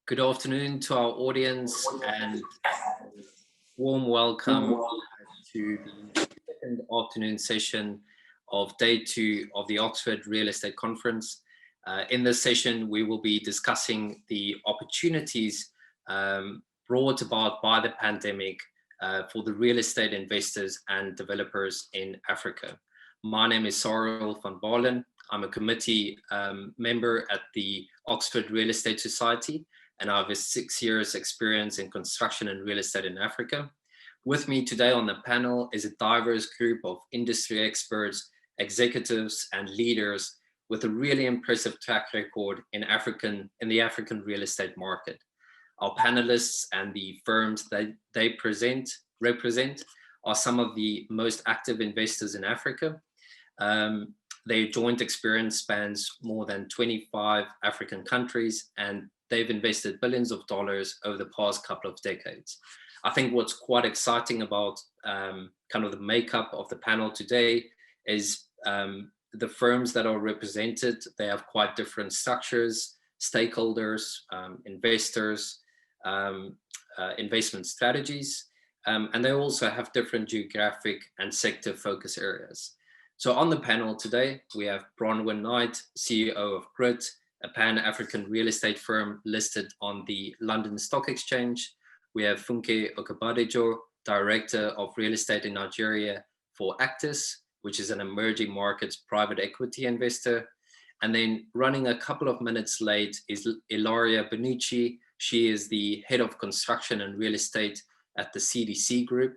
Good afternoon to our audience and warm welcome to the second afternoon session of day 2 of the Oxford Real Estate Conference. In this session, we will be discussing the opportunities brought about by the pandemic for the real estate investors and developers in Africa. My name is Cyril van Baarlen. I'm a committee member at the Oxford Real Estate Society, and I have 6 years experience in construction and real estate in Africa. With me today on the panel is a diverse group of industry experts, executives, and leaders with a really impressive track record in the African real estate market. Our panelists and the firms that they represent are some of the most active investors in Africa. Their joint experience spans more than 25 African countries, and they've invested billions of dollars over the past couple of decades. I think what's quite exciting about kind of the makeup of the panel today is the firms that are represented. They have quite different structures, stakeholders, investors, investment strategies, and they also have different geographic and sector focus areas. So on the panel today, we have Bronwyn Knight, CEO of Grit, a Pan-African real estate firm listed on the London Stock Exchange. We have Funke Okabadejo, Director of Real Estate in Nigeria for Actis, which is an emerging markets private equity investor. And then running a couple of minutes late is Ilaria Benucci. She is the Head of Construction and Real Estate at the CDC Group,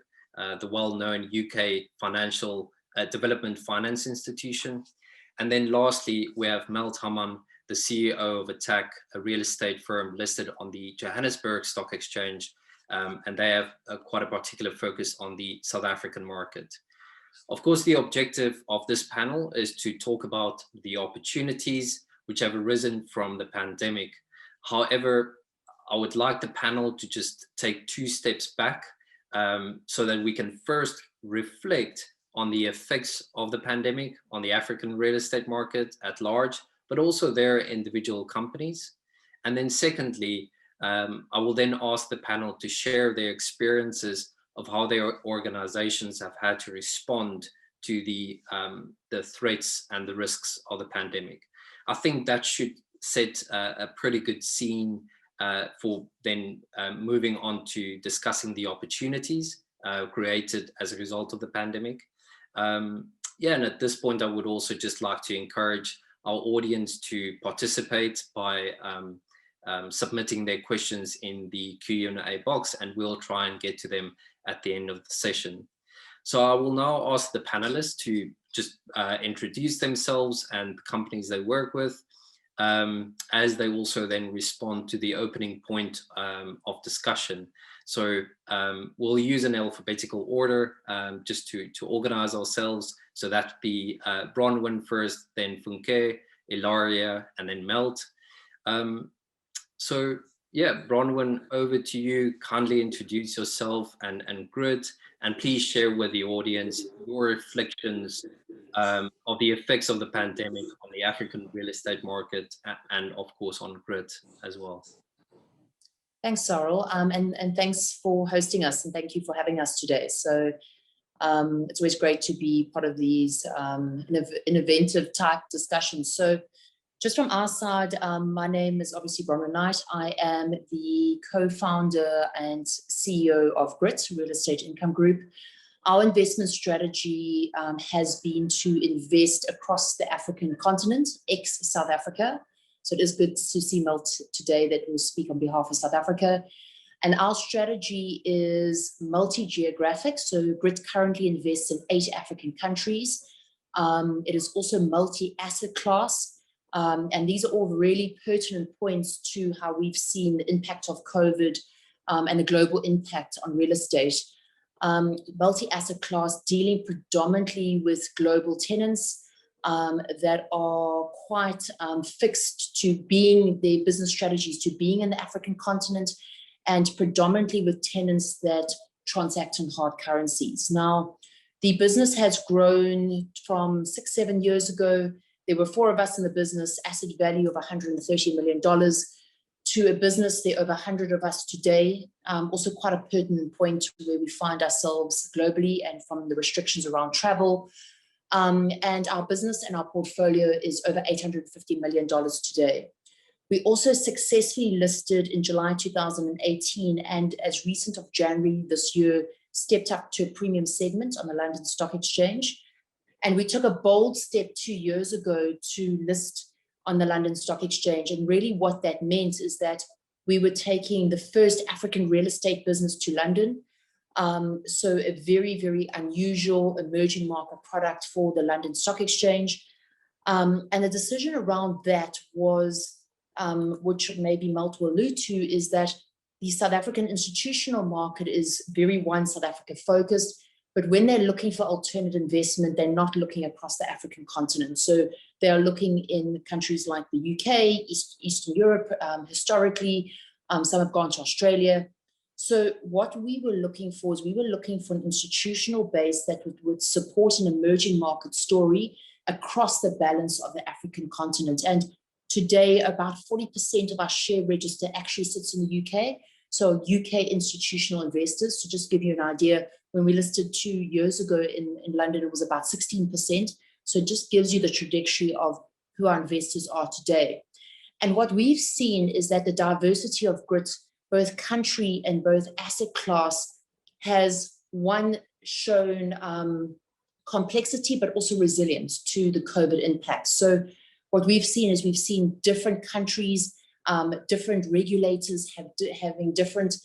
the well-known UK financial development finance institution. And then lastly, we have Melt Haman, the CEO of Attack, a real estate firm listed on the Johannesburg Stock Exchange, and they have quite a particular focus on the South African market. Of course, the objective of this panel is to talk about the opportunities which have arisen from the pandemic. However, I would like the panel to just take 2 steps back so that we can first reflect on the effects of the pandemic on the African real estate market at large, but also their individual companies. And then secondly, I will then ask the panel to share their experiences of how their organizations have had to respond to the threats and the risks of the pandemic. I think that should set a pretty good scene for then moving on to discussing the opportunities created as a result of the pandemic. And at this point, I would also just like to encourage our audience to participate by submitting their questions in the Q&A box, and we'll try and get to them at the end of the session. So I will now ask the panelists to just introduce themselves and the companies they work with, as they also then respond to the opening point of discussion. So we'll use an alphabetical order just to organize ourselves. So that'd be Bronwyn first, then Funke, Ilaria, and then Melt. So yeah, Bronwyn, over to you. Kindly introduce yourself and Grit, and please share with the audience your reflections of the effects of the pandemic on the African real estate market and of course on Grit as well. Thanks, Cyril, and thanks for hosting us, and thank you for having us today. So it's always great to be part of these innovative type discussions. So just from our side, my name is obviously Bronwyn Knight. I am the co-founder and CEO of Grit Real Estate Income Group. Our investment strategy has been to invest across the African continent, ex-South Africa. So it is good to see Melt today that will speak on behalf of South Africa. And our strategy is multi-geographic. So Grit currently invests in 8 African countries. It is also multi-asset class. And these are all really pertinent points to how we've seen the impact of COVID and the global impact on real estate. Multi-asset class, dealing predominantly with global tenants that are quite fixed to being their business strategies, to being in the African continent, and predominantly with tenants that transact in hard currencies. Now, the business has grown from 6-7 years ago. There were 4 of us in the business, asset value of $130 million, to a business. There are over 100 of us today. Also quite a pertinent point where we find ourselves globally and from the restrictions around travel. And our business and our portfolio is over $850 million today. We also successfully listed in July 2018, and as recent of January this year, stepped up to a premium segment on the London Stock Exchange. And we took a bold step 2 years ago to list on the London Stock Exchange. And really what that meant is that we were taking the first African real estate business to London. So a very, very unusual emerging market product for the London Stock Exchange. And the decision around that was, which maybe Malt will allude to, is that the South African institutional market is very one South Africa focused, but when they're looking for alternative investment, they're not looking across the African continent. So they are looking in countries like the UK, Eastern Europe, historically, some have gone to Australia. So what we were looking for is we were looking for an institutional base that would support an emerging market story across the balance of the African continent. And today, about 40% of our share register actually sits in the UK. So UK institutional investors, to just give you an idea, when we listed 2 years ago in London, it was about 16%. So it just gives you the trajectory of who our investors are today. And what we've seen is that the diversity of Grit, both country and both asset class, has shown complexity, but also resilience to the COVID impact. So what we've seen is we've seen different countries, different regulators having different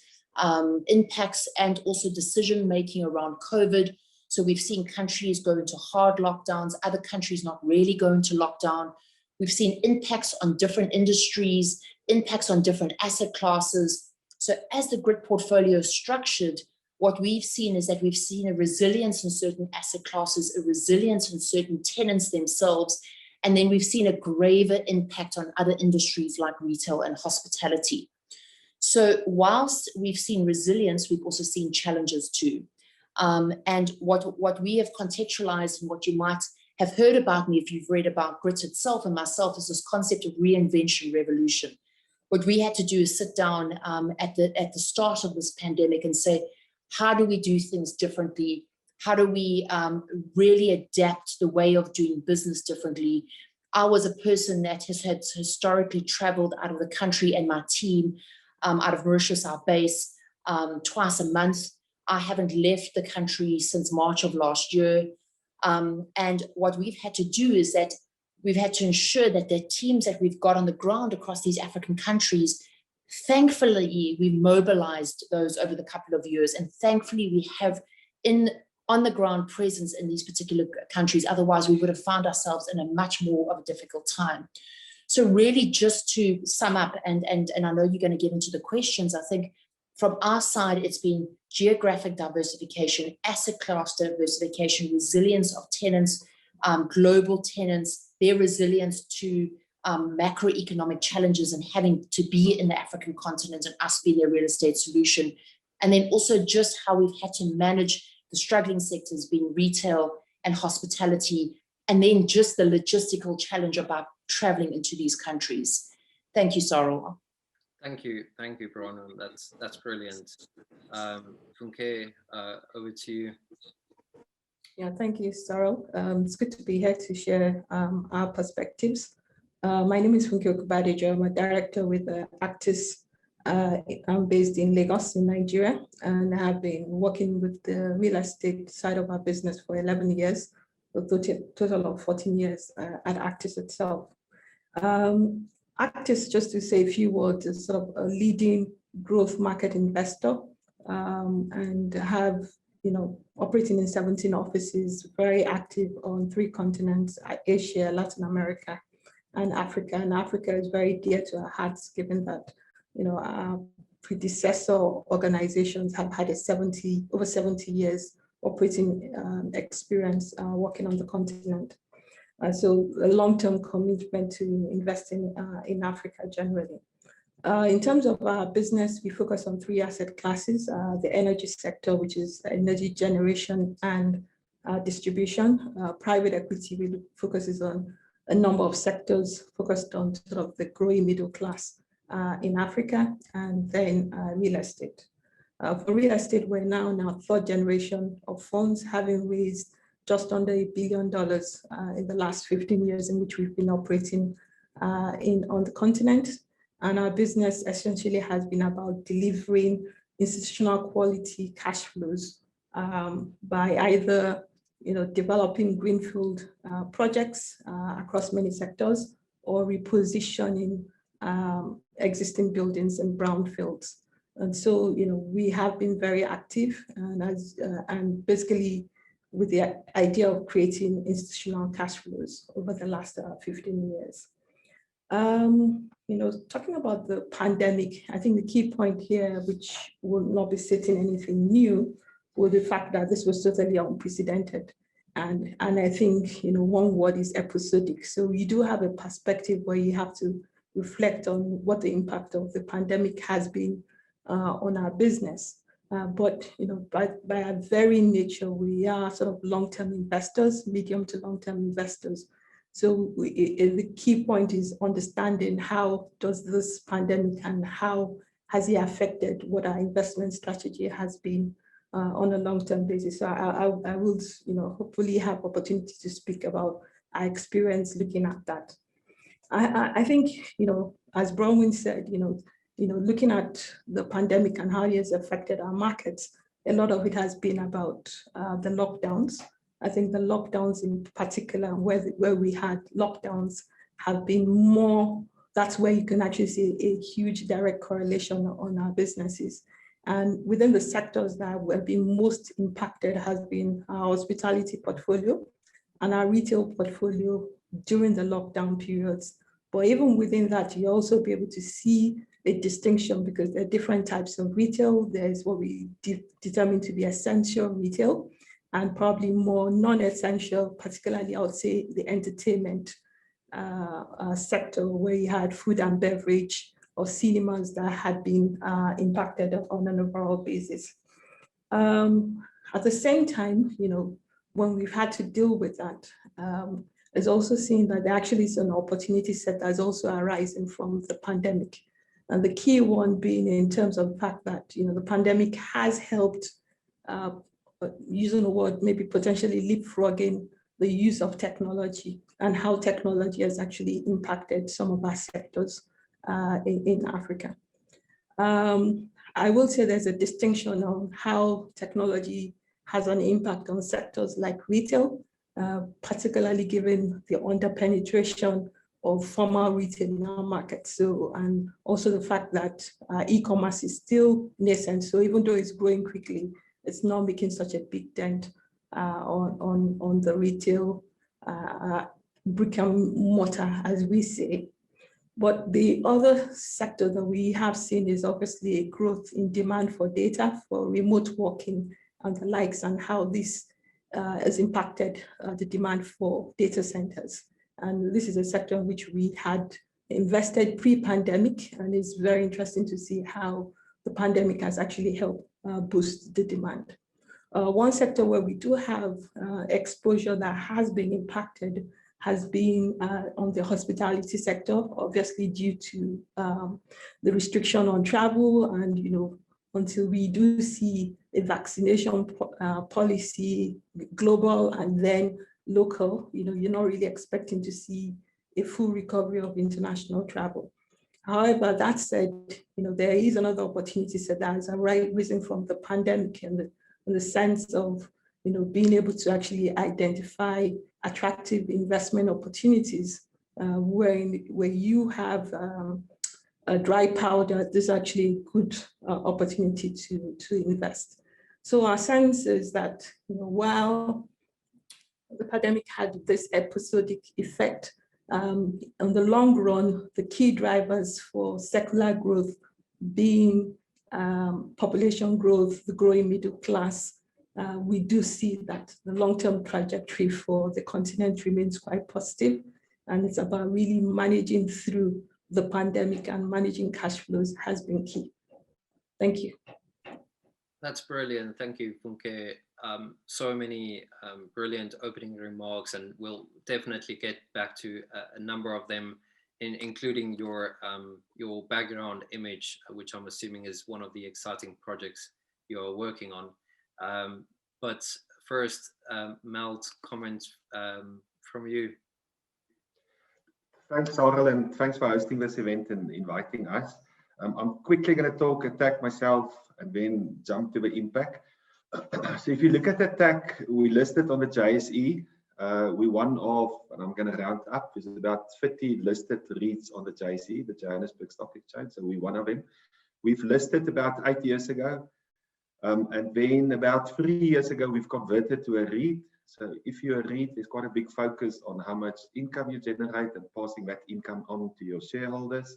impacts and also decision-making around COVID. So we've seen countries go into hard lockdowns, other countries not really go into lockdown. We've seen impacts on different industries, impacts on different asset classes. So as the Grit portfolio is structured, what we've seen is that we've seen a resilience in certain asset classes, a resilience in certain tenants themselves, and then we've seen a graver impact on other industries like retail and hospitality. So whilst we've seen resilience, we've also seen challenges too. And what we have contextualized and what you might have heard about me if you've read about Grit itself and myself is this concept of reinvention revolution. What we had to do is sit down at the start of this pandemic and say, how do we do things differently? How do we really adapt the way of doing business differently? I was a person that has had historically traveled out of the country, and my team out of Mauritius, our base, twice a month. I haven't left the country since March of last year. And what we've had to do is that we've had to ensure that the teams that we've got on the ground across these African countries, thankfully, we mobilized those over the couple of years. And thankfully, we have on the ground presence in these particular countries. Otherwise, we would have found ourselves in a much more of a difficult time. So really just to sum up, and I know you're going to get into the questions, I think from our side, it's been geographic diversification, asset class diversification, resilience of tenants, global tenants, their resilience to macroeconomic challenges and having to be in the African continent and us be their real estate solution. And then also just how we've had to manage the struggling sectors being retail and hospitality, and then just the logistical challenge about traveling into these countries. Thank you, Sarul. Thank you, Bronwyn. That's brilliant. Funke, over to you. Yeah, thank you, Sarul. It's good to be here to share our perspectives. My name is Funke Okubadejo. I'm a director with Actis. I'm based in Lagos, in Nigeria, and I have been working with the real estate side of our business for 11 years, a total of 14 years at Actis itself. Actis, just to say a few words, is sort of a leading growth market investor and have, operating in 17 offices, very active on 3 continents, Asia, Latin America, and Africa. And Africa is very dear to our hearts, given that our predecessor organizations have had over 70 years operating experience working on the continent. So a long-term commitment to investing in Africa generally. In terms of our business, we focus on 3 asset classes, the energy sector, which is energy generation and distribution. Private equity really focuses on a number of sectors focused on sort of the growing middle class in Africa, and then real estate. For real estate, we're now in our third generation of funds, having raised just under $1 billion in the last 15 years in which we've been operating on the continent. And our business essentially has been about delivering institutional quality cash flows by either developing greenfield projects across many sectors, or repositioning existing buildings in brownfields. And so, we have been very active, and basically with the idea of creating institutional cash flows over the last 15 years. Talking about the pandemic, I think the key point here, which will not be stating anything new, was the fact that this was totally unprecedented. And I think, one word is episodic. So you do have a perspective where you have to reflect on what the impact of the pandemic has been on our business. But by our very nature, we are sort of long-term investors, medium to long-term investors. So the key point is understanding how does this pandemic and how has it affected what our investment strategy has been on a long-term basis. So I will, hopefully have opportunity to speak about our experience looking at that. I think, as Bronwyn said, looking at the pandemic and how it has affected our markets, a lot of it has been about the lockdowns. I think the lockdowns in particular, where we had lockdowns, have been more, that's where you can actually see a huge direct correlation on our businesses. And within the sectors that have been most impacted has been our hospitality portfolio and our retail portfolio during the lockdown periods. But even within that, you also be able to see a distinction, because there are different types of retail. There's what we determine to be essential retail, and probably more non-essential, particularly I would say the entertainment sector, where you had food and beverage or cinemas that had been impacted on an overall basis. At the same time, when we've had to deal with that, it's also seen that there actually is an opportunity set that's also arising from the pandemic. And the key one being in terms of the fact that, the pandemic has helped, using the word maybe potentially leapfrogging the use of technology, and how technology has actually impacted some of our sectors in Africa. I will say there's a distinction on how technology has an impact on sectors like retail, particularly given the under-penetration of formal retail in our market. So, and also the fact that e-commerce is still nascent. So even though it's growing quickly, it's not making such a big dent on the retail brick and mortar, as we say. But the other sector that we have seen is obviously a growth in demand for data, for remote working and the likes, and how this has impacted the demand for data centers. And this is a sector in which we had invested pre-pandemic, and it's very interesting to see how the pandemic has actually helped boost the demand. One sector where we do have exposure that has been impacted has been on the hospitality sector, obviously due to the restriction on travel, and until we do see a vaccination policy, global and then local, you're not really expecting to see a full recovery of international travel. However, that said, there is another opportunity set that has arisen from the pandemic, in the sense of being able to actually identify attractive investment opportunities where you have a dry powder. This is actually a good opportunity to invest. So our sense is that while the pandemic had this episodic effect, on the long run, the key drivers for secular growth being population growth, the growing middle class, we do see that the long-term trajectory for the continent remains quite positive, and it's about really managing through the pandemic, and managing cash flows has been key. Thank you. That's brilliant. Thank you, Funke. So many brilliant opening remarks, and we'll definitely get back to a number of them including your background image, which I'm assuming is one of the exciting projects you're working on. But first, Meld, comments from you. Thanks, Sarel, and thanks for hosting this event and inviting us. I'm quickly going to talk attack myself and then jump to the impact. So if you look at attack, we listed on the JSE. We one of, and I'm going to round up, there's about 30 listed REITs on the JSE, the Johannesburg Stock Exchange. So we're one of them. We've listed about 8 years ago. And then about 3 years ago, we've converted to a REIT. So if you're a REIT, there's quite a big focus on how much income you generate and passing that income on to your shareholders.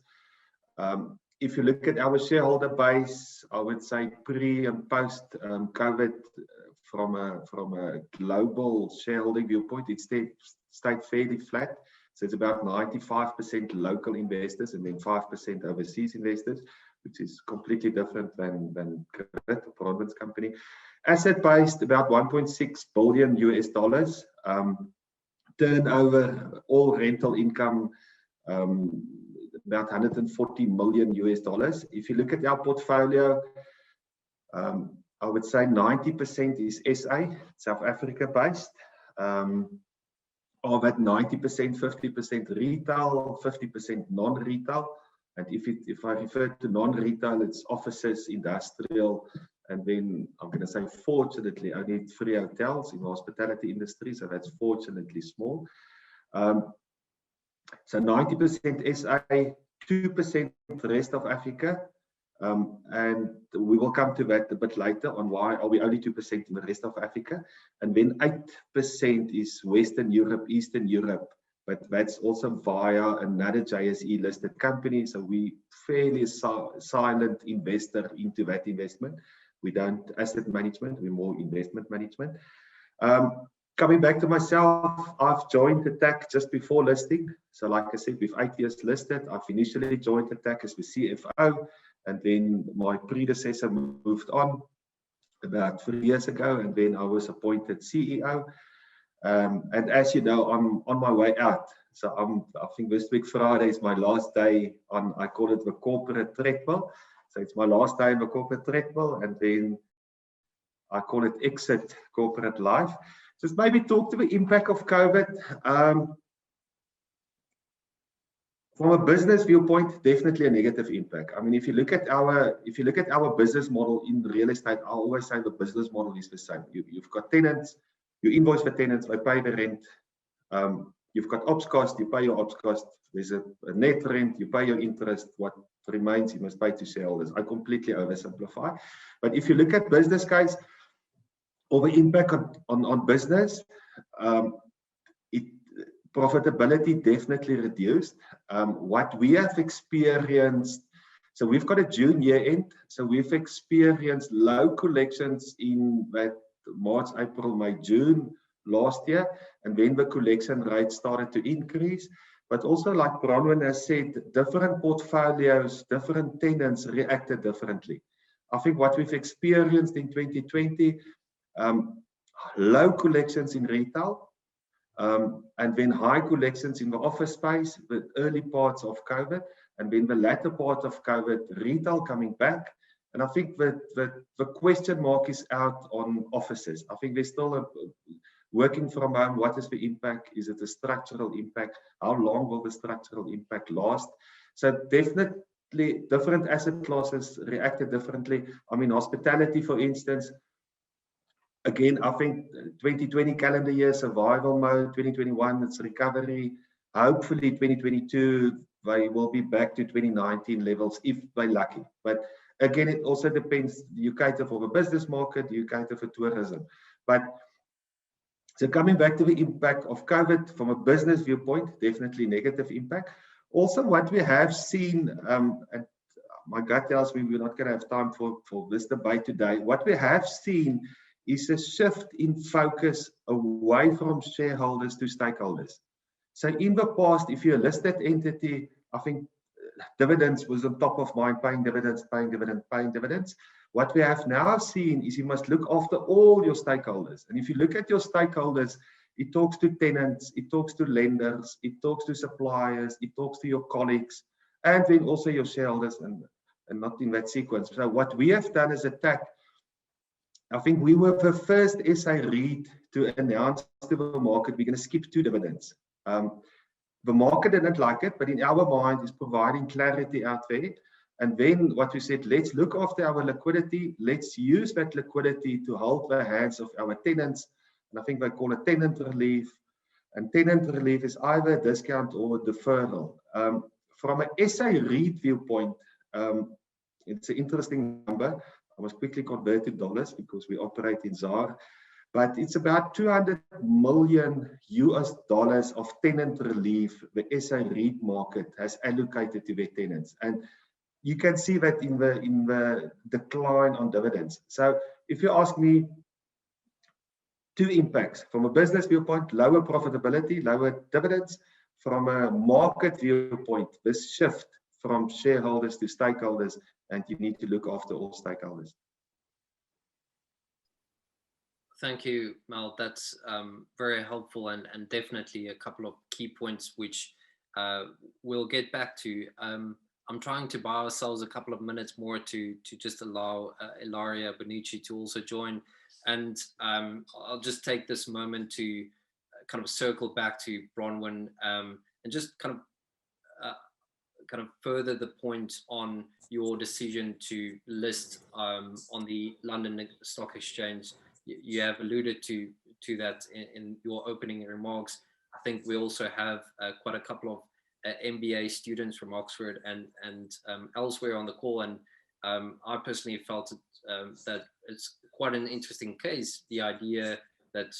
If you look at our shareholder base, I would say pre and post COVID, from a global shareholding viewpoint, it stayed fairly flat. So it's about 95% local investors and then 5% overseas investors, which is completely different than Bronwyn's company. Asset-based, about $1.6 billion US. Turnover, all rental income, about $140 million US. If you look at our portfolio, I would say 90% is SA, South Africa based. Of that 90%, 50% retail, 50% non-retail. And if I refer to non-retail, it's offices, industrial, and then I'm going to say fortunately only 3 hotels in the hospitality industry, so that's fortunately small. So 90% SA, 2% the rest of Africa, and we will come to that a bit later on why are we only 2% in the rest of Africa, and then 8% is Western Europe, Eastern Europe, but that's also via another JSE listed company, so we fairly silent investor into that investment. We don't asset management, we're more investment management. Coming back to myself, I've joined Attack just before listing. So like I said, with 8 years listed, I've initially joined Attack as the CFO, and then my predecessor moved on about 3 years ago, and then I was appointed CEO. And as you know, I'm on my way out. So I think this week Friday is my last day on, I call it the corporate treadmill. So it's my last day in the corporate treadmill, and then I call it exit corporate life. Just maybe talk to the impact of COVID. From a business viewpoint, definitely a negative impact. I mean, if you look at our business model in real estate, I always say the business model is the same. You've got tenants, you invoice for tenants, they pay the rent. You've got ops cost, you pay your ops cost. There's a net rent, you pay your interest. What remains, you must pay to shareholders. I completely oversimplify. But if you look at business case, or the impact on business, profitability definitely reduced. What we have experienced, so we've got a June year end, so we've experienced low collections in that March, April, May, June last year, and then the collection rate started to increase. But also, like Bronwyn has said, different portfolios, different tenants reacted differently. I think what we've experienced in 2020, low collections in retail, and then high collections in the office space, the early parts of COVID, and then the latter part of COVID, retail coming back. And I think that the question mark is out on offices. I think there's still a working from home. What is the impact? Is it a structural impact? How long will the structural impact last? So definitely different asset classes reacted differently. I mean, hospitality, for instance, again, I think 2020 calendar year survival mode, 2021 it's recovery. Hopefully 2022 they will be back to 2019 levels if they're lucky. But again, it also depends. You cater for the business market, you cater for tourism. But so coming back to the impact of COVID from a business viewpoint, definitely negative impact. Also, what we have seen, and my gut tells me we're not going to have time for this debate today. What we have seen is a shift in focus away from shareholders to stakeholders. So in the past, if you're a listed entity, I think dividends was on top of mind, paying dividends, paying dividends, paying dividends. What we have now seen is you must look after all your stakeholders. And if you look at your stakeholders, It talks to tenants, it talks to lenders, it talks to suppliers, it talks to your colleagues, and then also your shareholders, and not in that sequence. So what we have done as a TAC, I think we were the first SA REIT to announce to the market we're going to skip 2 dividends. The market didn't like it, but in our mind is providing clarity out there. And then what we said, let's look after our liquidity. Let's use that liquidity to hold the hands of our tenants. And I think they call it tenant relief. And tenant relief is either discount or deferral. From an SA REIT viewpoint, it's an interesting number. I was quickly converted to dollars because we operate in ZAR. But it's about $200 million of tenant relief the SA REIT market has allocated to their tenants. And you can see that in the decline on dividends. So if you ask me, 2 impacts. From a business viewpoint, lower profitability, lower dividends. From a market viewpoint, this shift from shareholders to stakeholders, and you need to look after all stakeholders. Thank you, Mel. That's very helpful, and definitely a couple of key points which we'll get back to. I'm trying to buy ourselves a couple of minutes more to just allow Ilaria Bonucci to also join. And I'll just take this moment to kind of circle back to Bronwyn and just kind of further the point on your decision to list on the London Stock Exchange. You have alluded to that in your opening remarks. I think we also have quite a couple of MBA students from Oxford and elsewhere on the call, and I personally felt that it's quite an interesting case, the idea that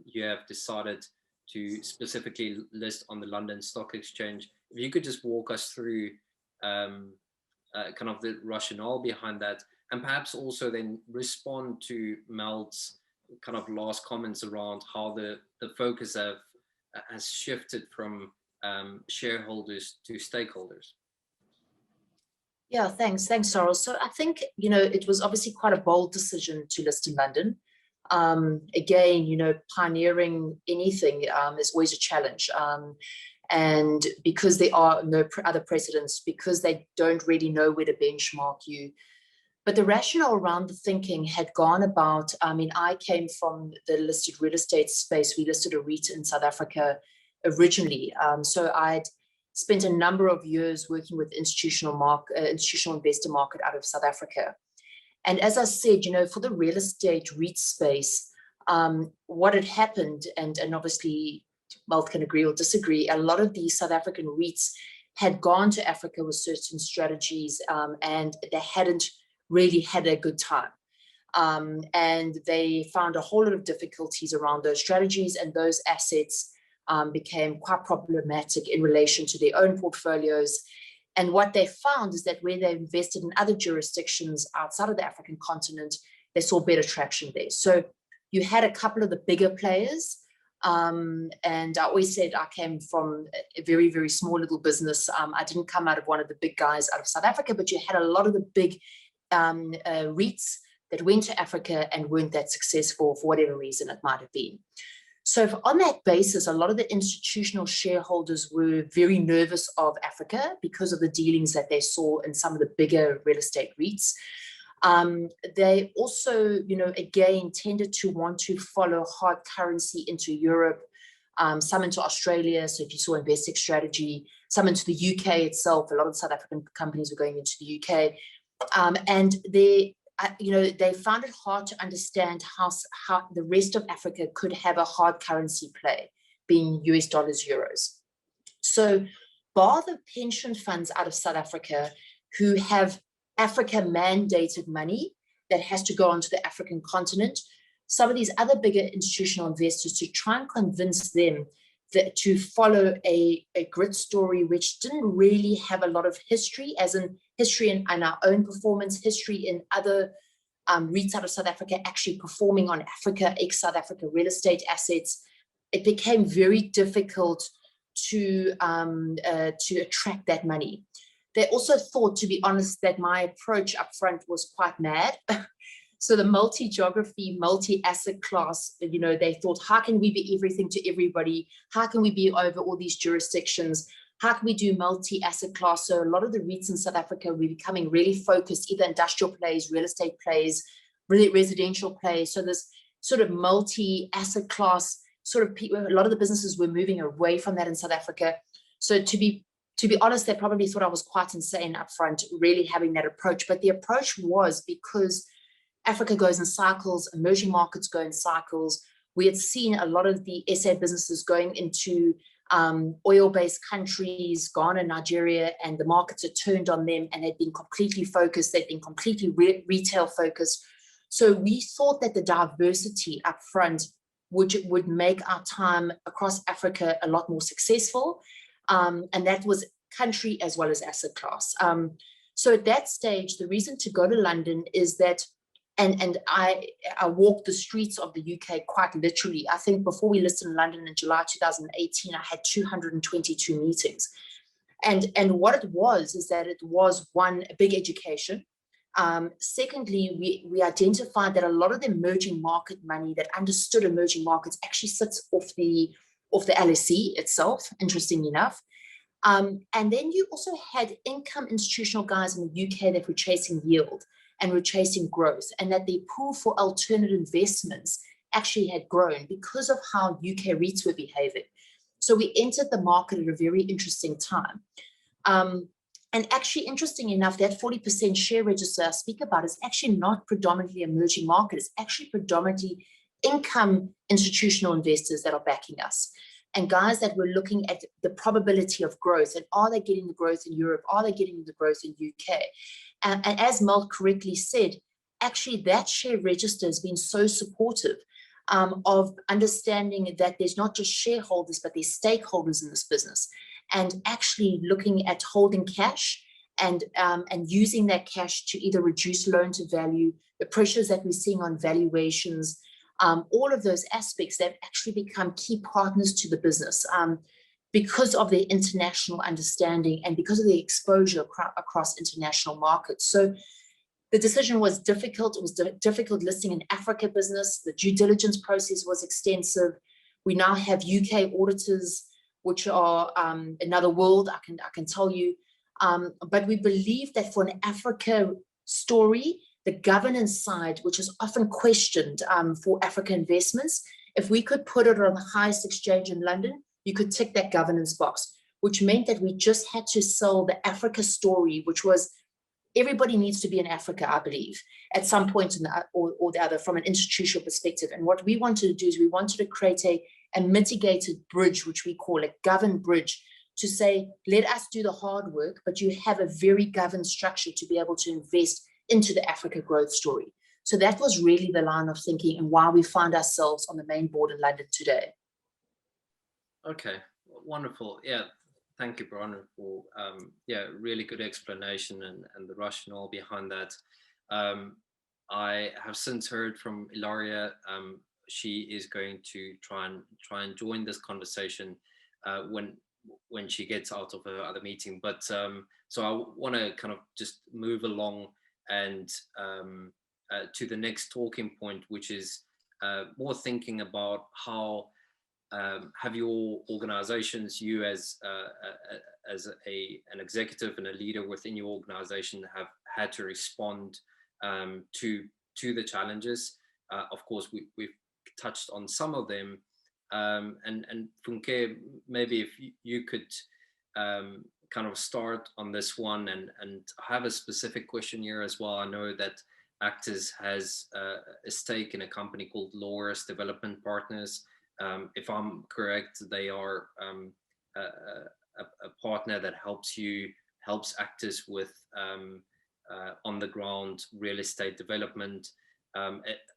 you have decided to specifically list on the London Stock Exchange. If you could just walk us through kind of the rationale behind that, and perhaps also then respond to Mel's kind of last comments around how the focus has shifted from shareholders to stakeholders. Yeah, thanks, Sorrel. So I think, it was obviously quite a bold decision to list in London. Again, pioneering anything is always a challenge. And because there are no other precedents, because they don't really know where to benchmark you. But the rationale around the thinking had gone about, I came from the listed real estate space. We listed a REIT in South Africa originally. So I'd spent a number of years working with institutional investor market out of South Africa. And as I said, for the real estate REIT space, what had happened, and obviously Mel can agree or disagree, a lot of these South African REITs had gone to Africa with certain strategies, and they hadn't really had a good time. And they found a whole lot of difficulties around those strategies, and those assets became quite problematic in relation to their own portfolios. And what they found is that where they invested in other jurisdictions outside of the African continent, they saw better traction there. So you had a couple of the bigger players. And I always said I came from a very, very small little business. I didn't come out of one of the big guys out of South Africa, but you had a lot of the big REITs that went to Africa and weren't that successful for whatever reason it might have been. So on that basis, a lot of the institutional shareholders were very nervous of Africa because of the dealings that they saw in some of the bigger real estate REITs. They also, again, tended to want to follow hard currency into Europe, some into Australia. So if you saw Investec strategy, some into the UK itself, a lot of South African companies were going into the UK. And they found it hard to understand how the rest of Africa could have a hard currency play, being US dollars, euros. So bar the pension funds out of South Africa who have Africa mandated money that has to go onto the African continent, some of these other bigger institutional investors to try and convince them that to follow a grit story which didn't really have a lot of history, as in history in our own performance, history in other REITs out of South Africa actually performing on Africa, ex-South Africa real estate assets. It became very difficult to attract that money. They also thought, to be honest, that my approach up front was quite mad. So the multi-geography, multi-asset class, you know, they thought, how can we be everything to everybody? How can we be over all these jurisdictions? How can we do multi-asset class? So a lot of the REITs in South Africa, we're becoming really focused, either industrial plays, real estate plays, residential plays. So this sort of multi-asset class sort of people, a lot of the businesses were moving away from that in South Africa. So to be honest, they probably thought I was quite insane up front, really having that approach. But the approach was because Africa goes in cycles, emerging markets go in cycles. We had seen a lot of the SA businesses going into oil-based countries, Ghana, Nigeria, and the markets had turned on them and they'd been completely focused. They'd been completely retail focused. So we thought that the diversity up front would make our time across Africa a lot more successful. And that was country as well as asset class. So at that stage, the reason to go to London is that, and I walked the streets of the UK quite literally. I think before we listed in London in July 2018, I had 222 meetings. And what it was is that it was, one, a big education. Secondly, we identified that a lot of the emerging market money that understood emerging markets actually sits off the LSE itself, interestingly enough. And then you also had income institutional guys in the UK that were chasing yield and were chasing growth, and that the pool for alternative investments actually had grown because of how UK REITs were behaving. So we entered the market at a very interesting time. And actually, interesting enough, that 40% share register I speak about is actually not predominantly emerging market. It's actually predominantly income institutional investors that are backing us, and guys that were looking at the probability of growth, and are they getting the growth in Europe? Are they getting the growth in UK? And as Mel correctly said, actually that share register has been so supportive of understanding that there's not just shareholders, but there's stakeholders in this business, and actually looking at holding cash and using that cash to either reduce loan to value, the pressures that we're seeing on valuations, all of those aspects that actually become key partners to the business because of their international understanding and because of the exposure across international markets. So the decision was difficult. It was difficult listing an Africa business. The due diligence process was extensive. We now have UK auditors, which are another world, I can tell you. But we believe that for an Africa story, the governance side, which is often questioned for Africa investments, if we could put it on the highest exchange in London, you could tick that governance box, which meant that we just had to sell the Africa story, which was everybody needs to be in Africa, I believe, at some point or the other from an institutional perspective. And what we wanted to do is we wanted to create a mitigated bridge, which we call a governed bridge, to say, let us do the hard work, but you have a very governed structure to be able to invest into the Africa growth story. So that was really the line of thinking and why we find ourselves on the main board in London today. Okay, wonderful. Yeah, thank you, Bronwyn, for really good explanation and the rationale behind that. I have since heard from Ilaria. She is going to try and join this conversation when she gets out of her other meeting. But so I want to kind of just move along and to the next talking point, which is more thinking about how have your organizations, you as an executive and a leader within your organization, have had to respond to the challenges. Of course, we've touched on some of them, and Funke, maybe if you could kind of start on this one, and I have a specific question here as well. I know that Actors has a stake in a company called Loris Development Partners. If I'm correct, they are a partner that helps Actors with on the ground real estate development.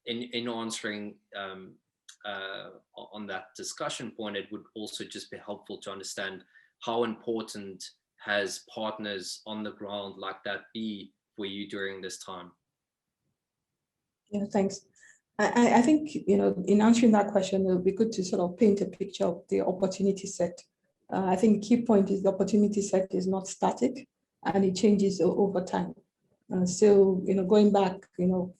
In answering on that discussion point, it would also just be helpful to understand how important has partners on the ground like that be for you during this time? Yeah, thanks. I think, in answering that question, it would be good to sort of paint a picture of the opportunity set. I think the key point is the opportunity set is not static and it changes over time. So, going back,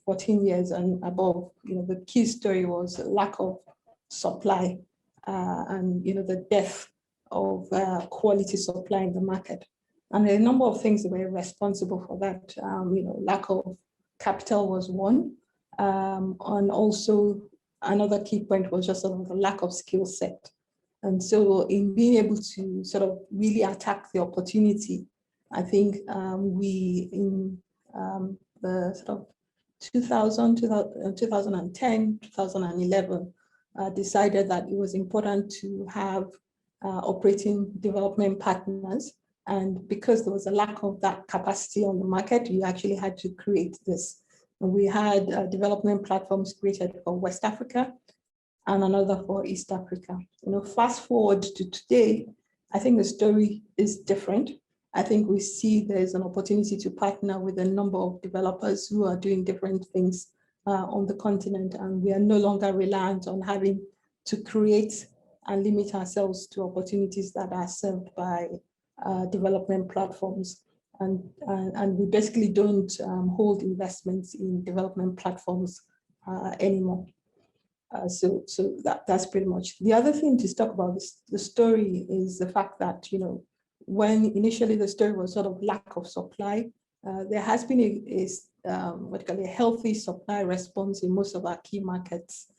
14 years and above, the key story was lack of supply and, the death of quality supply in the market. And a number of things that were responsible for that. Lack of capital was one. And also another key point was just sort of the lack of skill set. And so in being able to sort of really attack the opportunity, I think we in the sort of 2010, 2011, decided that it was important to have operating development partners. And because there was a lack of that capacity on the market, you actually had to create this. And we had development platforms created for West Africa and another for East Africa. Fast forward to today, I think the story is different. I think we see there's an opportunity to partner with a number of developers who are doing different things on the continent, and we are no longer reliant on having to create and limit ourselves to opportunities that are served by development platforms. And we basically don't hold investments in development platforms anymore. So that's pretty much. The other thing to talk about the story is the fact that, when initially the story was sort of lack of supply, there has been a healthy supply response in most of our key markets.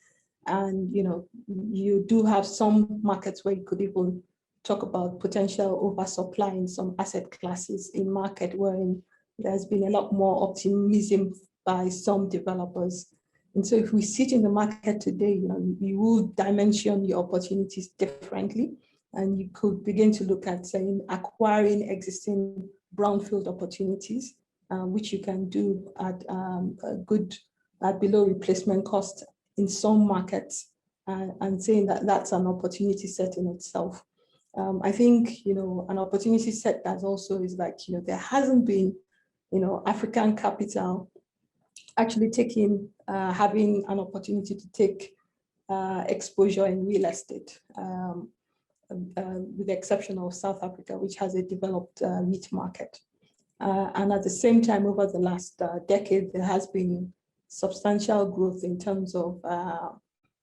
And, you do have some markets where you could even talk about potential oversupply in some asset classes in market wherein there's been a lot more optimism by some developers. And so if we sit in the market today, you will dimension your opportunities differently. And you could begin to look at saying acquiring existing brownfield opportunities, which you can do at below replacement cost in some markets, and saying that that's an opportunity set in itself. I think, an opportunity set that also is like, there hasn't been, African capital actually having an opportunity to take exposure in real estate. With the exception of South Africa, which has a developed REIT market. And at the same time, over the last decade, there has been substantial growth in terms of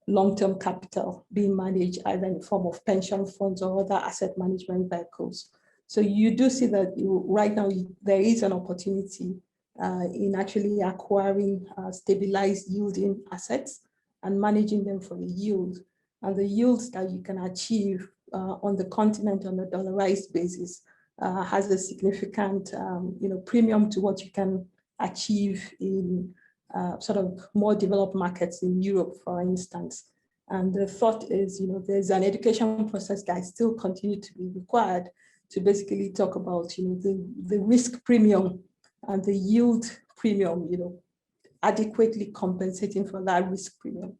long-term capital being managed either in the form of pension funds or other asset management vehicles. So you do see that right now there is an opportunity in actually acquiring stabilized yielding assets and managing them for the yield. And the yields that you can achieve on the continent on a dollarized basis has a significant premium to what you can achieve in sort of more developed markets in Europe, for instance. And the thought is, there's an education process that still continue to be required to basically talk about, the risk premium and the yield premium, adequately compensating for that risk premium.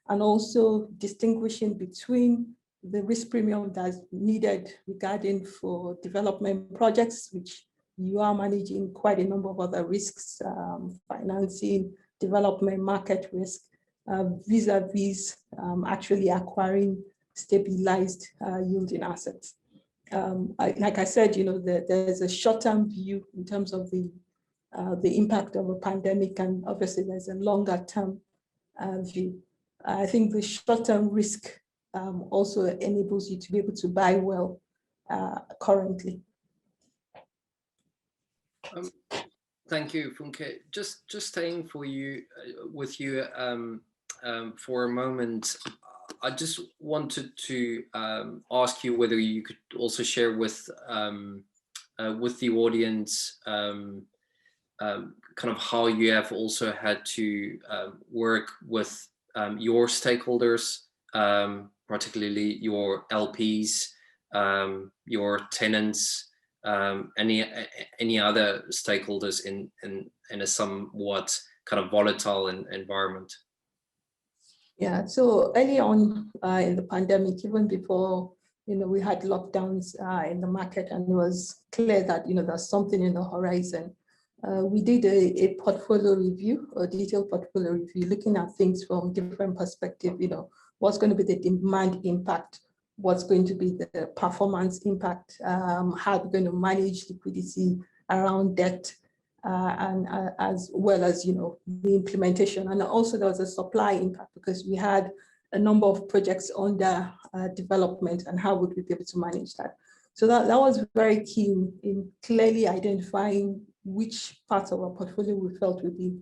And also distinguishing between the risk premium that's needed regarding for development projects, which you are managing quite a number of other risks, financing, development, market risk, vis-a-vis actually acquiring stabilized yielding assets. Like I said, there's a short-term view in terms of the impact of a pandemic, and obviously there's a longer-term view. I think the short-term risk also enables you to be able to buy well currently. Thank you, Funke. Just staying with you for a moment. I just wanted to ask you whether you could also share with the audience kind of how you have also had to work with your stakeholders, particularly your LPs, your tenants, any other stakeholders in a somewhat kind of volatile environment. Yeah, so early on in the pandemic, even before we had lockdowns in the market, and it was clear that there's something in the horizon. We did a portfolio review, a detailed portfolio review, looking at things from different perspectives. What's going to be the demand impact? What's going to be the performance impact? How we're going to manage liquidity around debt? as well as, you know, the implementation. And also there was a supply impact because we had a number of projects under development, and how would we be able to manage that? So that was very key in clearly identifying which parts of our portfolio we felt would be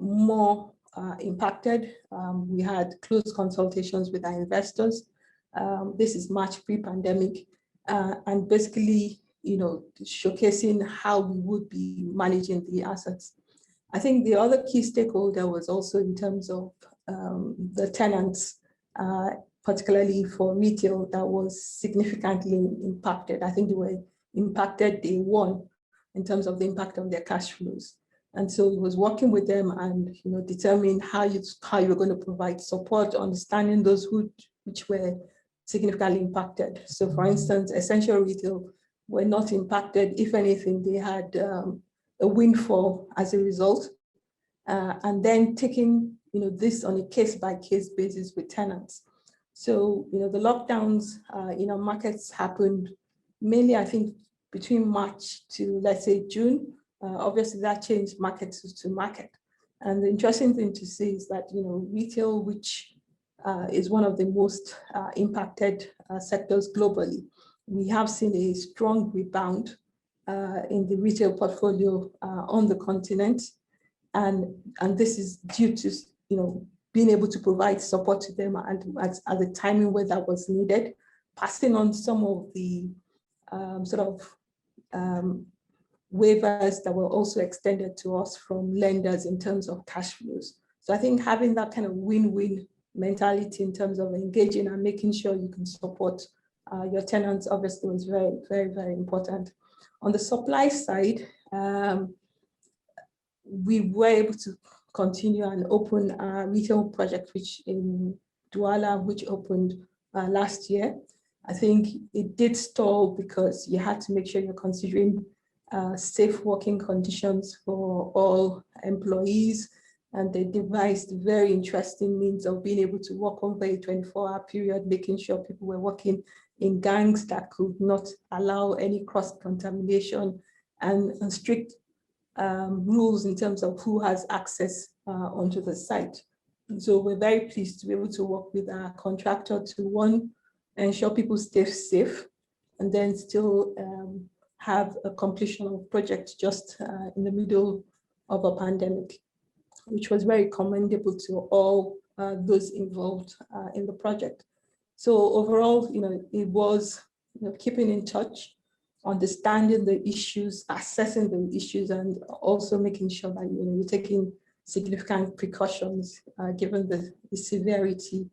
more impacted. We had close consultations with our investors. This is March pre-pandemic, and basically, you know, showcasing how we would be managing the assets. I think the other key stakeholder was also in terms of the tenants, particularly for retail, that was significantly impacted. I think they were impacted day one in terms of the impact on their cash flows. And so it was working with them and, you know, determining how you were going to provide support, understanding those which were significantly impacted. So for instance, essential retail were not impacted. If anything, they had a windfall as a result. And then taking, you know, this on a case-by-case basis with tenants. So, you know, the lockdowns in our markets happened mainly, I think, between March to, let's say, June. Obviously, that changed market to market. And the interesting thing to see is that, you know, retail, which is one of the most impacted sectors globally, we have seen a strong rebound in the retail portfolio on the continent. And this is due to, you know, being able to provide support to them and at the timing where that was needed, passing on some of the waivers that were also extended to us from lenders in terms of cash flows. So I think having that kind of win-win mentality in terms of engaging and making sure you can support your tenants obviously was very, very, very important. On the supply side, we were able to continue and open a retail project which in Douala, which opened last year. I think it did stall because you had to make sure you're considering safe working conditions for all employees, and they devised very interesting means of being able to work over a 24-hour period, making sure people were working in gangs that could not allow any cross-contamination, and strict rules in terms of who has access onto the site. And so we're very pleased to be able to work with our contractor to, one, ensure people stay safe, and then still have a completion of project just in the middle of a pandemic, which was very commendable to all those involved in the project. So overall, you know, it was, you know, keeping in touch, understanding the issues, assessing the issues, and also making sure that, you know, you're taking significant precautions given the severity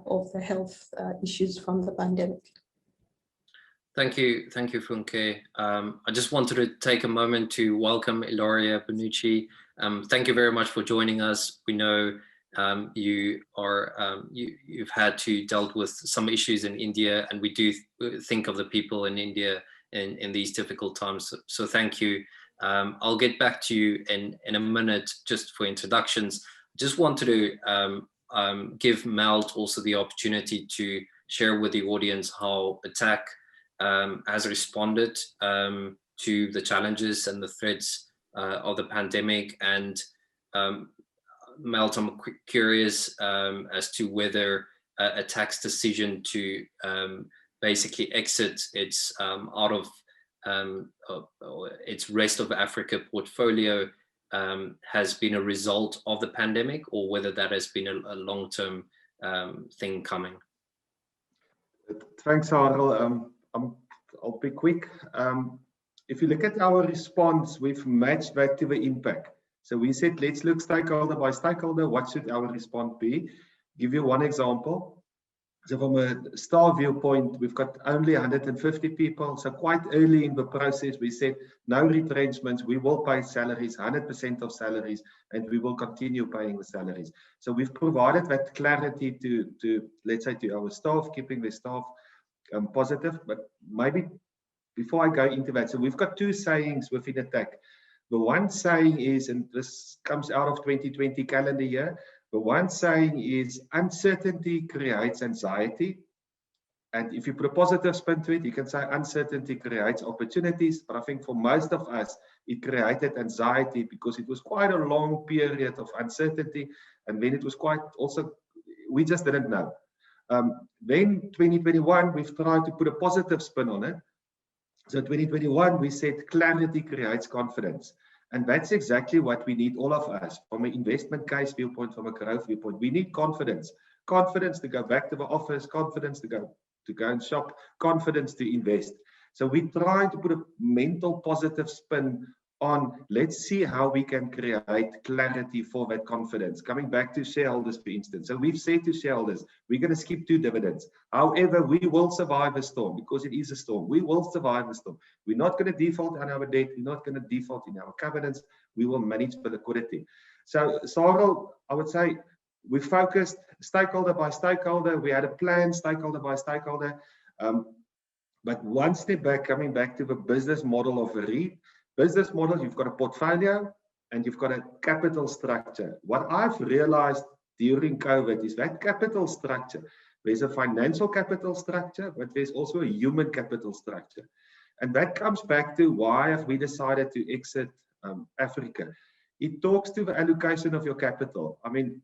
of the health issues from the pandemic. Thank you, Funke. I just wanted to take a moment to welcome Ilaria Bonucci. Thank you very much for joining us. We know you've had to deal with some issues in India, and we do think of the people in India in these difficult times. So thank you. I'll get back to you in a minute just for introductions. Just wanted to give Melt also the opportunity to share with the audience how ATTAC has responded to the challenges and the threats of the pandemic. And Melt, I'm curious as to whether ATTAC's decision to basically exit its out of its rest of Africa portfolio has been a result of the pandemic, or whether that has been a long-term thing coming. Thanks, Harel. I'll be quick. If you look at our response, we've matched that to the impact. So we said, let's look stakeholder by stakeholder. What should our response be? Give you one example. So from a staff viewpoint, we've got only 150 people. So quite early in the process, we said, no retrenchments, we will pay salaries, 100% of salaries, and we will continue paying the salaries. So we've provided that clarity to let's say, to our staff, keeping the staff positive. But maybe before I go into that, so we've got two sayings within ATTAC. The one saying is, and this comes out of 2020 calendar year, the one saying is, uncertainty creates anxiety. And if you put a positive spin to it, you can say uncertainty creates opportunities. But I think for most of us, It created anxiety because it was quite a long period of uncertainty. And then it was quite also, we just didn't know. Then 2021, we've tried to put a positive spin on it. So 2021, we said clarity creates confidence. And that's exactly what we need, all of us, from an investment case viewpoint, from a growth viewpoint. We need confidence. Confidence to go back to the office, confidence to go and shop, confidence to invest. So we're trying to put a mental positive spin on, let's see how we can create clarity for that confidence. Coming back to shareholders, for instance. So we've said to shareholders, we're going to skip 2 dividends. However, we will survive a storm, because it is a storm. We will survive a storm. We're not going to default on our debt. We're not going to default in our covenants. We will manage the liquidity. So, Sarel, I would say we focused stakeholder by stakeholder. We had a plan, stakeholder by stakeholder. But one step back, coming back to the business model of a REIT. Business model, you've got a portfolio and you've got a capital structure. What I've realized during COVID is that capital structure, there's a financial capital structure, but there's also a human capital structure. And that comes back to why have we decided to exit Africa. It talks to the allocation of your capital. I mean,